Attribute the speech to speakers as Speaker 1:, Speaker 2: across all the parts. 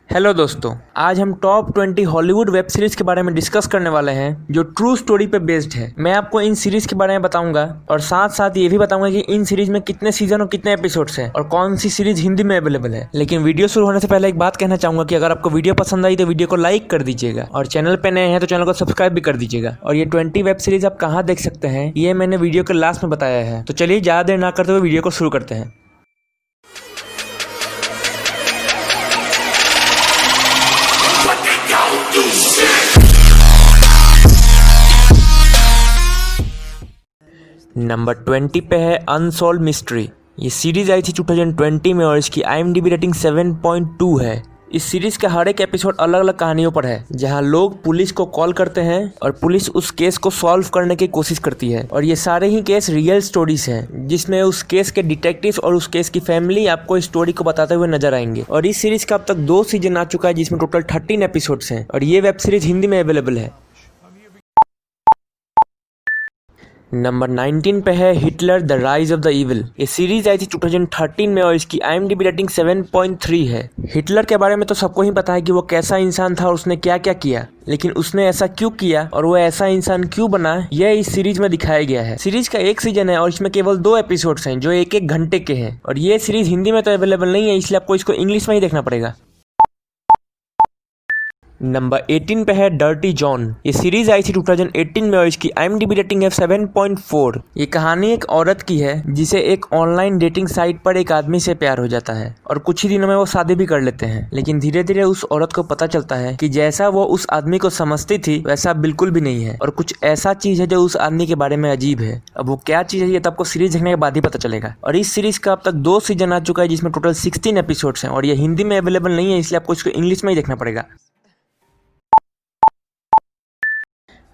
Speaker 1: Hello दोस्तों, आज हम टॉप 20 हॉलीवुड वेब सीरीज के बारे में डिस्कस करने वाले हैं जो ट्रू स्टोरी पे बेस्ड है। मैं आपको इन सीरीज के बारे में बताऊंगा और साथ साथ ये भी बताऊंगा कि इन सीरीज में कितने सीजन और कितने एपिसोड्स हैं और कौन सी सीरीज हिंदी में अवेलेबल है। लेकिन वीडियो शुरू होने से पहले एक बात कहना चाहूंगा कि अगर आपको वीडियो पसंद आई तो वीडियो को लाइक कर दीजिएगा और चैनल पे नए हैं तो चैनल को सब्सक्राइब भी कर दीजिएगा। और ये 20 वेब सीरीज आप कहाँ देख सकते हैं ये मैंने वीडियो के लास्ट में बताया है। तो चलिए ज्यादा देर ना करते हुए वीडियो को शुरू करते हैं। नंबर 20 पे है अनसॉल्व मिस्ट्री। ये सीरीज आई थी 2020 में और इसकी IMDb रेटिंग 7.2 है। इस सीरीज का हर एक एपिसोड अलग अलग कहानियों पर है, जहां लोग पुलिस को कॉल करते हैं और पुलिस उस केस को सॉल्व करने की कोशिश करती है। और ये सारे ही केस रियल स्टोरीज हैं, जिसमें उस केस के डिटेक्टिव्स और उस केस की फैमिली आपको इस स्टोरी को बताते हुए नजर आएंगे। और इस सीरीज का अब तक 2 सीजन आ चुका है, जिसमें टोटल 13 एपिसोड्स हैं और ये वेब सीरीज हिंदी में अवेलेबल है। नंबर 19 पे है Hitler the rise of the evil. ये सीरीज आई थी 2013 में और इसकी IMDb रेटिंग 7.3 है। हिटलर के बारे में तो सबको ही पता है कि वो कैसा इंसान था और उसने क्या क्या किया, लेकिन उसने ऐसा क्यों किया और वो ऐसा इंसान क्यों बना, यह इस सीरीज में दिखाया गया है। सीरीज का एक सीजन है और इसमें केवल 2 एपिसोड्स हैं जो 1-1 घंटे के हैं। और ये सीरीज हिंदी में तो अवेलेबल नहीं है, इसलिए आपको इसको इंग्लिश में ही देखना पड़ेगा। नंबर 18 पे है डर्टी जॉन। ये सीरीज आई थी 2018 में और इसकी IMDb रेटिंग है 7.4। ये कहानी एक औरत की है जिसे एक ऑनलाइन डेटिंग साइट पर एक आदमी से प्यार हो जाता है और कुछ ही दिनों में वो शादी भी कर लेते हैं। लेकिन धीरे धीरे उस औरत को पता चलता है कि जैसा वो उस आदमी को समझती थी वैसा बिल्कुल भी नहीं है और कुछ ऐसा चीज है जो उस आदमी के बारे में अजीब है। अब वो क्या चीज है ये तो आपको सीरीज देखने के बाद ही पता चलेगा। और इस सीरीज का अब तक 2 सीजन आ चुका है, जिसमें टोटल 16 एपिसोड्स हैं और ये हिंदी में अवेलेबल नहीं है, इसलिए आपको इसको इंग्लिश में ही देखना पड़ेगा।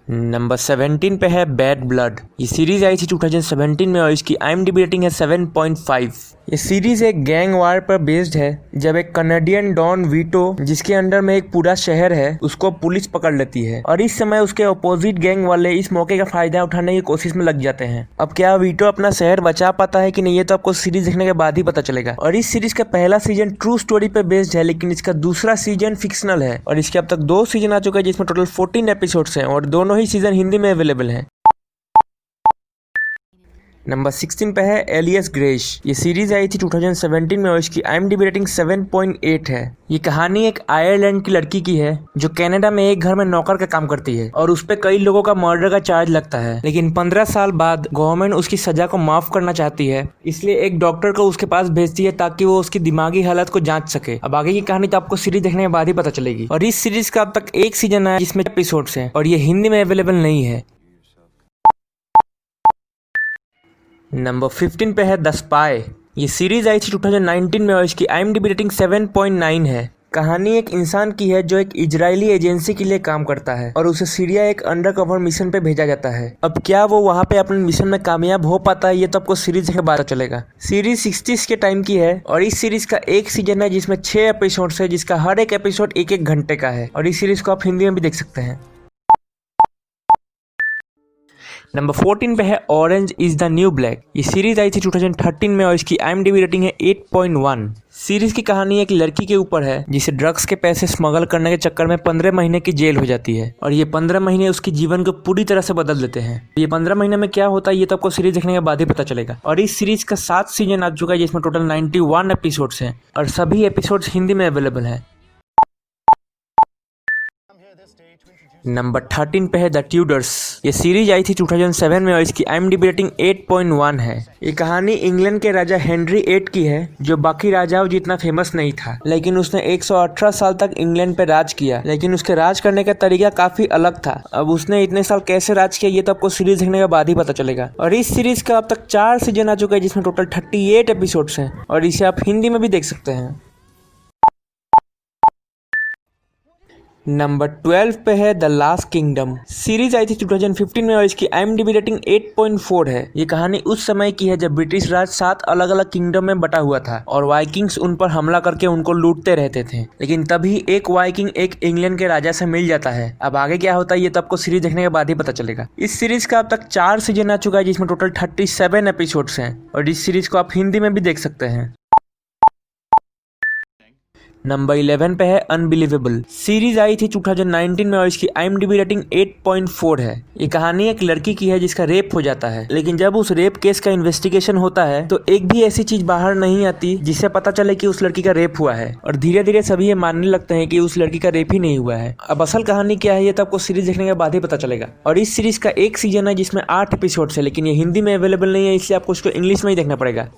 Speaker 1: नंबर 17 पे है बैड ब्लड। ये सीरीज आई थी 2017 में और इसकी IMDb रेटिंग है 7.5। ये सीरीज एक गैंग वार पर बेस्ड है, जब एक कनाडियन डॉन वीटो, जिसके अंडर में एक पूरा शहर है, उसको पुलिस पकड़ लेती है और इस समय उसके अपोजिट गैंग वाले इस मौके का फायदा उठाने की कोशिश में लग जाते हैं। अब क्या वीटो अपना शहर बचा पाता है कि नहीं, ये तो आपको सीरीज देखने के बाद ही पता चलेगा। और इस सीरीज का पहला सीजन ट्रू स्टोरी पे बेस्ड है, लेकिन इसका दूसरा सीजन फिक्शनल है और इसके अब तक 2 सीजन आ चुके हैं, जिसमें टोटल 14 एपिसोड्स हैं और दोनों ही सीजन हिंदी में अवेलेबल है। नंबर 16 पे है एलियस ग्रेश। ये सीरीज आई थी 2017 में और इसकी IMDb रेटिंग 7.8 है। ये कहानी एक आयरलैंड की लड़की की है जो कनाडा में एक घर में नौकर का काम करती है और उस पे कई लोगों का मर्डर का चार्ज लगता है। लेकिन 15 साल बाद गवर्नमेंट उसकी सजा को माफ करना चाहती है, इसलिए एक डॉक्टर को उसके पास भेजती है ताकि वो उसकी दिमागी हालत को जांच सके। अब आगे की कहानी तो आपको सीरीज देखने के बाद ही पता चलेगी। और इस सीरीज का अब तक 1 सीजन है जिसमें एपिसोड्स हैं और ये हिंदी में अवेलेबल नहीं है। नंबर 15 पे है द स्पाई। ये सीरीज आई थी 2019 में और इसकी IMDb रेटिंग 7.9 है। कहानी एक इंसान की है जो एक इजरायली एजेंसी के लिए काम करता है और उसे सीरिया एक अंडरकवर मिशन पे भेजा जाता है। अब क्या वो वहाँ पे अपने मिशन में कामयाब हो पाता है, ये तो आपको सीरीज के बाद चलेगा। सीरीज 60s के टाइम की है और इस सीरीज का एक सीजन है जिसमें 6 एपिसोड्स है, जिसका हर एक एपिसोड 1-1 घंटे का है और इस सीरीज को आप हिंदी में भी देख सकते हैं। नंबर 14 पे है orange is the new black. ये सीरीज आई थी 2013 में और इसकी IMDb रेटिंग है 8.1। सीरीज की कहानी एक लड़की के ऊपर है जिसे ड्रग्स के पैसे स्मगल करने के चक्कर में 15 महीने की जेल हो जाती है और ये 15 महीने उसके जीवन को पूरी तरह से बदल देते हैं। ये 15 महीने में क्या होता है ये तो आपको सीरीज देखने के बाद ही पता चलेगा। और इस सीरीज का 7 सीजन आ चुका है, जिसमें टोटल 91 एपिसोड्स हैं और सभी एपिसोड्स हिंदी में अवेलेबल है। नंबर 13 पे है द ट्यूडर्स। ये सीरीज आई थी 2007 में और इसकी IMDb रेटिंग 8.1 है। ये कहानी इंग्लैंड के राजा हेनरी 8 की है, जो बाकी राजाओं जितना फेमस नहीं था, लेकिन उसने 118 साल तक इंग्लैंड पे राज किया। लेकिन उसके राज करने का तरीका काफी अलग था। अब उसने इतने साल कैसे राज किया ये तो आपको सीरीज देखने के बाद ही पता चलेगा। और इस सीरीज का अब तक 4 सीजन आ चुका है, जिसमें टोटल 38 एपिसोड्स हैं और इसे आप हिंदी में भी देख सकते हैं। नंबर 12 पे है द लास्ट किंगडम। सीरीज आई थी 2015 में और इसकी IMDb रेटिंग 8.4 है। ये कहानी उस समय की है जब ब्रिटिश राज 7 अलग अलग किंगडम में बटा हुआ था और वाइकिंग्स उन पर हमला करके उनको लूटते रहते थे। लेकिन तभी एक वाइकिंग एक इंग्लैंड के राजा से मिल जाता है। अब आगे क्या होता है ये तो आपको सीरीज देखने के बाद ही पता चलेगा। इस सीरीज का अब तक 4 सीजन आ चुका है, जिसमें टोटल 37 एपिसोड्स हैं और इस सीरीज को आप हिंदी में भी देख सकते हैं। नंबर 11 पे है अनबिलीवेबल। सीरीज आई थी 2019 में और इसकी IMDb रेटिंग 8.4 है। ये कहानी एक लड़की की है जिसका रेप हो जाता है, लेकिन जब उस रेप केस का इन्वेस्टिगेशन होता है तो एक भी ऐसी चीज बाहर नहीं आती जिससे पता चले कि उस लड़की का रेप हुआ है, और धीरे धीरे सभी ये मानने लगते हैं कि उस लड़की का रेप ही नहीं हुआ है। अब असल कहानी क्या है ये तो आपको सीरीज देखने के बाद ही पता चलेगा। और इस सीरीज का एक सीजन है जिसमें 8 एपिसोड है, लेकिन ये हिंदी में अवेलेबल नहीं है, इसलिए आपको उसको इंग्लिश में ही देखना पड़ेगा।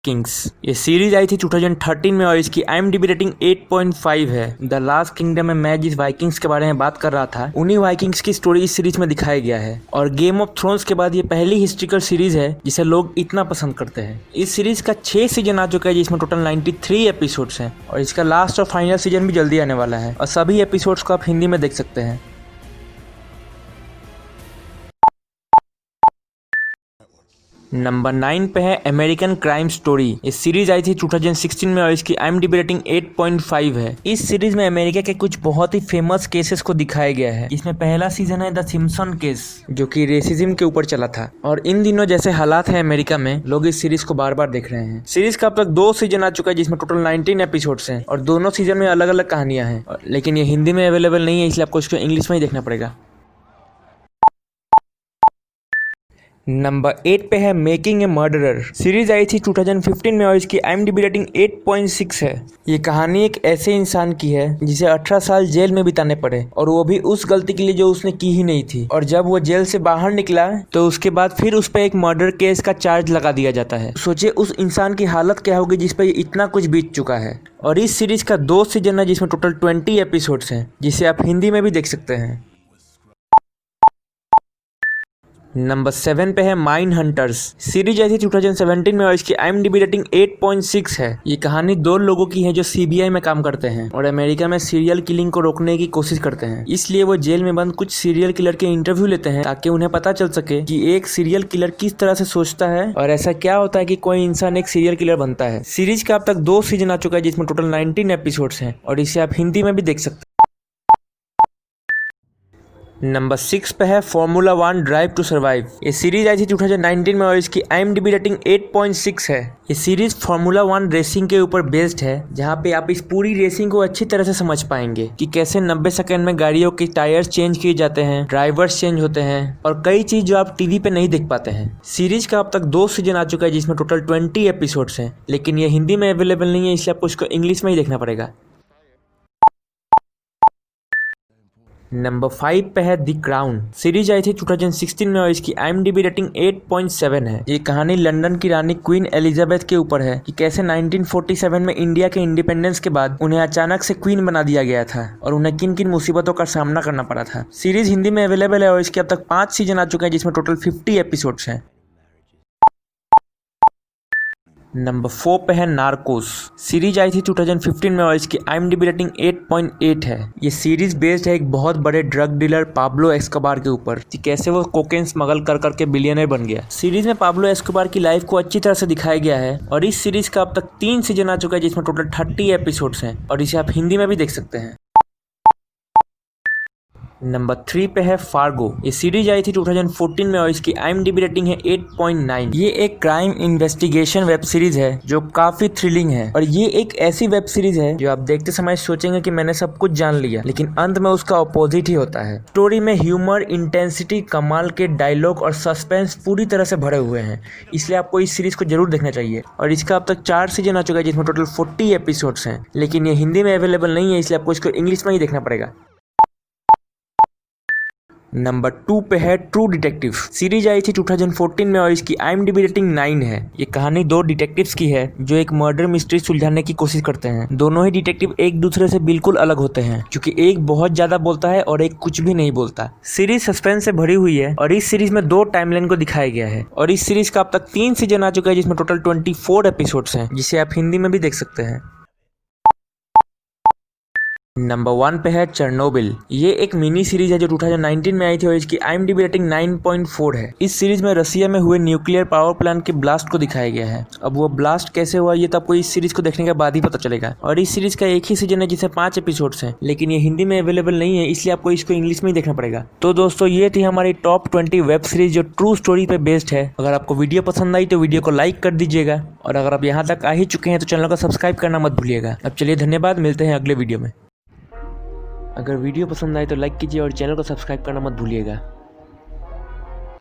Speaker 1: किंग्स। ये सीरीज आई थी 2013 में और इसकी IMDb रेटिंग 8.5 है। द लास्ट किंगडम में मैं जिस वाइकिंग्स के बारे में बात कर रहा था उन्हीं वाइकिंग्स की स्टोरी इस सीरीज में दिखाया गया है, और गेम ऑफ थ्रोन्स के बाद ये पहली हिस्ट्रिकल सीरीज है जिसे लोग इतना पसंद करते हैं। इस सीरीज का 6 सीजन आ चुका है जिसमें टोटल 93 एपिसोड्स हैं, और इसका लास्ट और फाइनल सीजन भी जल्दी आने वाला है, और सभी एपिसोड्स को आप हिंदी में देख सकते हैं। नंबर 9 पे है अमेरिकन क्राइम स्टोरी। इस सीरीज आई थी 2016 में और इसकी IMDb रेटिंग 8.5 है। इस सीरीज में अमेरिका के कुछ बहुत ही फेमस केसेस को दिखाया गया है। इसमें पहला सीजन है द सिम्पसन केस, जो कि रेसिज्म के ऊपर चला था, और इन दिनों जैसे हालात है अमेरिका में, लोग इस सीरीज को बार बार देख रहे हैं। सीरीज का अब तक 2 सीजन आ चुका है जिसमें टोटल 19 एपिसोड्स हैं, और दोनों सीजन में अलग अलग कहानियां हैं, लेकिन ये हिंदी में अवेलेबल नहीं है, इसलिए आपको इसको इंग्लिश में ही देखना पड़ेगा। नंबर 8 पे है मेकिंग ए मर्डरर। सीरीज आई थी 2015 में और इसकी IMDb रेटिंग 8.6 है। ये कहानी एक ऐसे इंसान की है जिसे 18 साल जेल में बिताने पड़े, और वो भी उस गलती के लिए जो उसने की ही नहीं थी, और जब वो जेल से बाहर निकला तो उसके बाद फिर उस पर एक मर्डर केस का चार्ज लगा दिया जाता है। सोचिए उस इंसान की हालत क्या होगी जिस पर इतना कुछ बीत चुका है। और इस सीरीज का 2 सीजन है जिसमें टोटल 20 एपिसोड्स हैं, जिसे आप हिंदी में भी देख सकते हैं। नंबर 7 पे है माइन हंटर्स। सीरीज आई थी 2017 में और इसकी IMDb रेटिंग 8.6 है। ये कहानी 2 लोगों की है जो CBI में काम करते हैं और अमेरिका में सीरियल किलिंग को रोकने की कोशिश करते हैं। इसलिए वो जेल में बंद कुछ सीरियल किलर के इंटरव्यू लेते हैं ताकि उन्हें पता चल सके कि एक सीरियल किलर किस तरह से सोचता है और ऐसा क्या होता है कि कोई इंसान एक सीरियल किलर बनता है। सीरीज का अब तक 2 सीजन आ चुका है जिसमें टोटल 19 एपिसोड्स हैं, और इसे आप हिंदी में भी देख सकते हैं। नंबर 6 पे है फॉर्मूला 1 ड्राइव टू सर्वाइव। ये सीरीज आई थी 2019 में और इसकी IMDb रेटिंग 8.6 है। ये सीरीज फॉर्मूला 1 रेसिंग के ऊपर बेस्ड है, जहाँ पे आप इस पूरी रेसिंग को अच्छी तरह से समझ पाएंगे कि कैसे 90 सेकंड में गाड़ियों के टायर्स चेंज किए जाते हैं, ड्राइवर्स चेंज होते हैं, और कई चीज जो आप टीवी पे नहीं देख पाते हैं। सीरीज का अब तक 2 सीजन आ चुका है जिसमें टोटल 20 एपिसोड्स हैं, लेकिन ये हिंदी में अवेलेबल नहीं है, इसलिए आपको इसको इंग्लिश में ही देखना पड़ेगा। नंबर 5 पे है द क्राउन। सीरीज आई थी 2016 में और इसकी IMDb रेटिंग 8.7 है। ये कहानी लंदन की रानी क्वीन एलिजाबेथ के ऊपर है कि कैसे 1947 में इंडिया के इंडिपेंडेंस के बाद उन्हें अचानक से क्वीन बना दिया गया था और उन्हें किन किन मुसीबतों का सामना करना पड़ा था। सीरीज हिंदी में अवेलेबल है और इसके अब तक 5 सीजन आ चुके हैं जिसमें टोटल 50 एपिसोड्स हैं। नंबर 4 पे है नार्कोस। सीरीज आई थी 2015 में और इसकी IMDb रेटिंग 8.8 है। ये सीरीज बेस्ड है एक बहुत बड़े ड्रग डीलर पाब्लो एस्कोबार के ऊपर कि कैसे वो कोकेन स्मगल कर करके बिलियनर बन गया। सीरीज में पाब्लो एस्कोबार की लाइफ को अच्छी तरह से दिखाया गया है, और इस सीरीज का अब तक 3 सीजन आ चुका है जिसमें टोटल 30 एपिसोड्स हैं, और इसे आप हिंदी में भी देख सकते हैं। नंबर 3 पे है फार्गो। ये सीरीज आई थी 2014 में और इसकी IMDb रेटिंग है 8.9। ये एक क्राइम इन्वेस्टिगेशन वेब सीरीज है जो काफी थ्रिलिंग है, और ये एक ऐसी वेब सीरीज है जो आप देखते समय सोचेंगे कि मैंने सब कुछ जान लिया, लेकिन अंत में उसका अपोजिट ही होता है। स्टोरी में ह्यूमर, इंटेंसिटी, कमाल के डायलॉग और सस्पेंस पूरी तरह से भरे हुए हैं, इसलिए आपको इस सीरीज को जरूर देखना चाहिए। और इसका अब तक 4 सीजन आ चुका है जिसमें टोटल 40 एपिसोड्स हैं, लेकिन ये हिंदी में अवेलेबल नहीं है, इसलिए आपको इसको इंग्लिश में ही देखना पड़ेगा। नंबर 2 पे है ट्रू डिटेक्टिव। सीरीज आई थी 2014 में और इसकी IMDb रेटिंग 9 है। ये कहानी 2 डिटेक्टिव्स की है जो एक मर्डर मिस्ट्री सुलझाने की कोशिश करते हैं। दोनों ही डिटेक्टिव एक दूसरे से बिल्कुल अलग होते हैं, क्योंकि एक बहुत ज्यादा बोलता है और एक कुछ भी नहीं बोलता। सीरीज सस्पेंस से भरी हुई है और इस सीरीज में 2 टाइमलाइन को दिखाया गया है, और इस सीरीज का अब तक 3 सीजन आ चुका है जिसमें टोटल 24 एपिसोड्स हैं, जिसे आप हिंदी में भी देख सकते हैं। नंबर 1 पे है चेरनोबिल। ये एक मिनी सीरीज है जो 2019 में आई थी और इसकी IMDb रेटिंग 9.4 है। इस सीरीज में रसिया में हुए न्यूक्लियर पावर प्लांट के ब्लास्ट को दिखाया गया है। अब वो ब्लास्ट कैसे हुआ ये तो आपको इस सीरीज को देखने के बाद ही पता चलेगा। और इस सीरीज का एक ही सीजन है जिसे 5 एपिसोड्स हैं, लेकिन ये हिंदी में अवेलेबल नहीं है, इसलिए आपको इसको इंग्लिश में ही देखना पड़ेगा। तो दोस्तों ये थी हमारी टॉप 20 वेब सीरीज जो ट्रू स्टोरी पे बेस्ड है। अगर आपको वीडियो पसंद आई तो वीडियो को लाइक कर दीजिएगा और अगर आप यहाँ तक आ ही चुके हैं तो चैनल को सब्सक्राइब करना मत भूलिएगा। अब चलिए धन्यवाद, मिलते हैं अगले वीडियो में। अगर वीडियो पसंद आए तो लाइक कीजिए और चैनल को सब्सक्राइब करना मत भूलिएगा।